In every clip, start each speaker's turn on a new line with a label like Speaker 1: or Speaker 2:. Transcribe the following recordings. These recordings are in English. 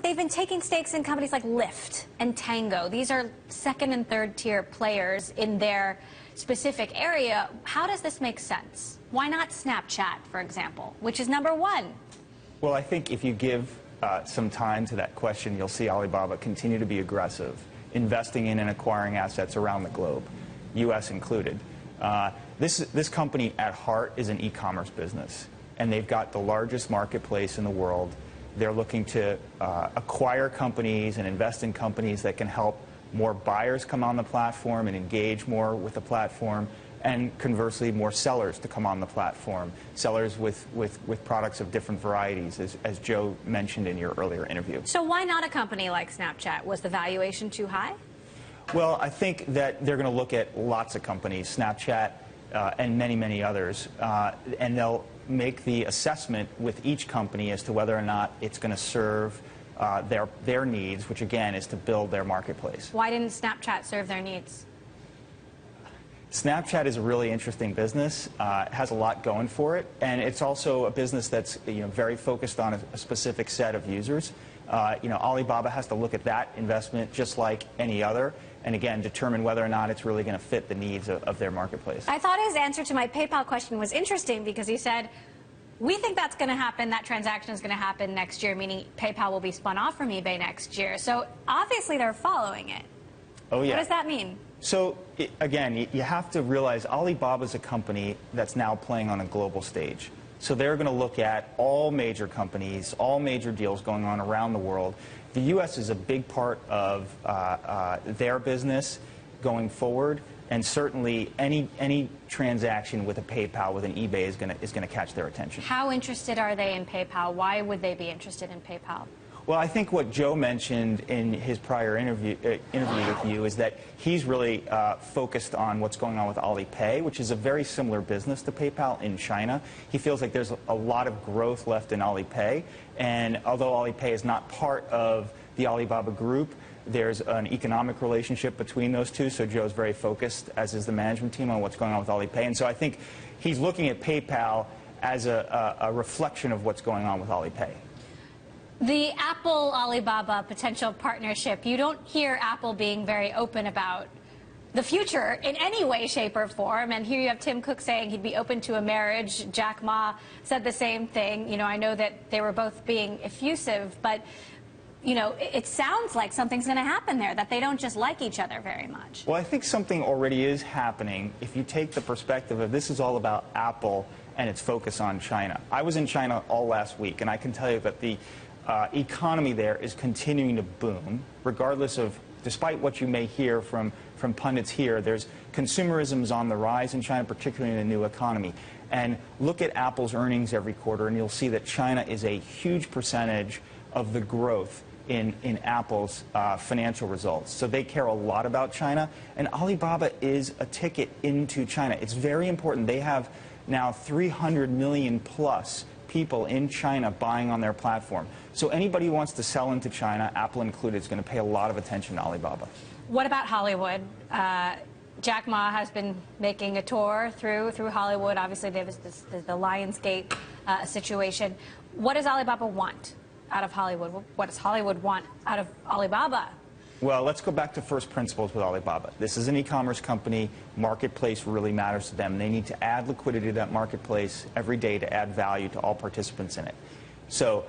Speaker 1: They've been taking stakes in companies like Lyft and Tango. These are second and third tier players in their specific area. How does this make sense? Why not Snapchat, for example, which is number one?
Speaker 2: Well, I think if you give some time to that question, you'll see Alibaba continue to be aggressive, investing in and acquiring assets around the globe, U.S. included. This company at heart is an e-commerce business, and they've got the largest marketplace in the world. They're looking to acquire companies and invest in companies that can help more buyers come on the platform and engage more with the platform, and conversely, more sellers to come on the platform, sellers with products of different varieties, as Joe mentioned in your earlier interview.
Speaker 1: So why not a company like Snapchat? Was the valuation too high?
Speaker 2: Well, I think that they're going to look at lots of companies, Snapchat and many, many others, and they'll make the assessment with each company as to whether or not it's going to serve their needs, which again is to build their marketplace.
Speaker 1: Why didn't Snapchat serve their needs?
Speaker 2: Snapchat is a really interesting business. It has a lot going for it, and it's also a business that's very focused on a specific set of users. Alibaba has to look at that investment just like any other, and again determine whether or not it's really going to fit the needs of their marketplace.
Speaker 1: I thought his answer to my PayPal question was interesting because he said, we think that's going to happen, that transaction is going to happen next year, meaning PayPal will be spun off from eBay next year. So obviously they're following it.
Speaker 2: Oh yeah.
Speaker 1: What does that mean?
Speaker 2: So again, you have to realize Alibaba is a company that's now playing on a global stage. So they're going to look at all major companies, all major deals going on around the world. The U.S. is a big part of their business going forward, and certainly any transaction with a PayPal, with an eBay, is going to catch their attention.
Speaker 1: How interested are they in PayPal? Why would they be interested in PayPal?
Speaker 2: Well, I think what Joe mentioned in his prior interview with you is that he's really focused on what's going on with Alipay, which is a very similar business to PayPal in China. He feels like there's a lot of growth left in Alipay, and although Alipay is not part of the Alibaba group, there's an economic relationship between those two, so Joe's very focused, as is the management team, on what's going on with Alipay. And so I think he's looking at PayPal as a reflection of what's going on with Alipay.
Speaker 1: The Apple-Alibaba potential partnership, you don't hear Apple being very open about the future in any way, shape, or form. And here you have Tim Cook saying he'd be open to a marriage. Jack Ma said the same thing. I know that they were both being effusive, but, it sounds like something's going to happen there, that they don't just like each other very much.
Speaker 2: Well, I think something already is happening if you take the perspective of this is all about Apple and its focus on China. I was in China all last week, and I can tell you that the economy there is continuing to boom, regardless of, despite what you may hear from pundits here, there's consumerism's on the rise in China, particularly in the new economy. And look at Apple's earnings every quarter, and you'll see that China is a huge percentage of the growth in Apple's financial results. So they care a lot about China, and Alibaba is a ticket into China. It's very important. They have now 300 million plus people in China buying on their platform. So anybody who wants to sell into China, Apple included, is going to pay a lot of attention to Alibaba.
Speaker 1: What about Hollywood? Jack Ma has been making a tour through Hollywood. Obviously, there's the Lionsgate situation. What does Alibaba want out of Hollywood? What does Hollywood want out of Alibaba?
Speaker 2: Well, let's go back to first principles with Alibaba. This is an e-commerce company. Marketplace really matters to them. They need to add liquidity to that marketplace every day to add value to all participants in it. So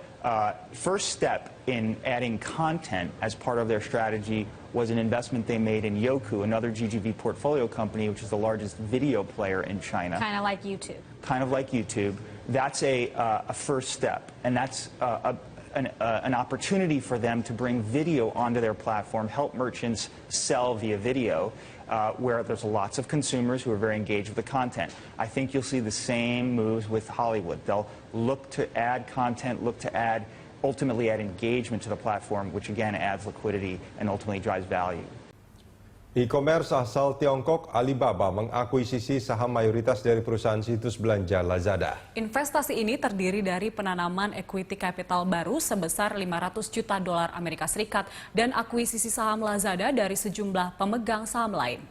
Speaker 2: first step in adding content as part of their strategy was an investment they made in Youku, another GGV portfolio company, which is the largest video player in China.
Speaker 1: Kind of like YouTube.
Speaker 2: Kind of like YouTube. That's a first step, and that's an opportunity for them to bring video onto their platform, help merchants sell via video, where there's lots of consumers who are very engaged with the content. I think you'll see the same moves with Hollywood. They'll look to add content, look to ultimately add engagement to the platform, which again adds liquidity and ultimately drives value.
Speaker 3: E-commerce asal Tiongkok Alibaba mengakuisisi saham mayoritas dari perusahaan situs belanja Lazada.
Speaker 4: Investasi ini terdiri dari penanaman equity capital baru sebesar 500 juta dolar Amerika Serikat dan akuisisi saham Lazada dari sejumlah pemegang saham lain.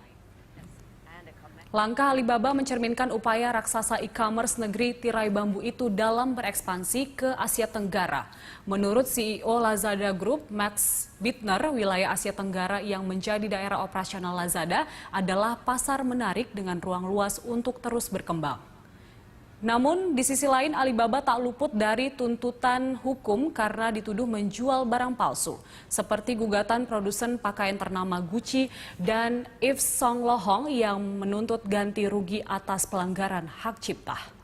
Speaker 4: Langkah Alibaba mencerminkan upaya raksasa e-commerce negeri tirai bambu itu dalam berekspansi ke Asia Tenggara. Menurut CEO Lazada Group, Max Bittner, wilayah Asia Tenggara yang menjadi daerah operasional Lazada adalah pasar menarik dengan ruang luas untuk terus berkembang. Namun, di sisi lain Alibaba tak luput dari tuntutan hukum karena dituduh menjual barang palsu, seperti gugatan produsen pakaian ternama Gucci dan Yves Saint Laurent yang menuntut ganti rugi atas pelanggaran hak cipta.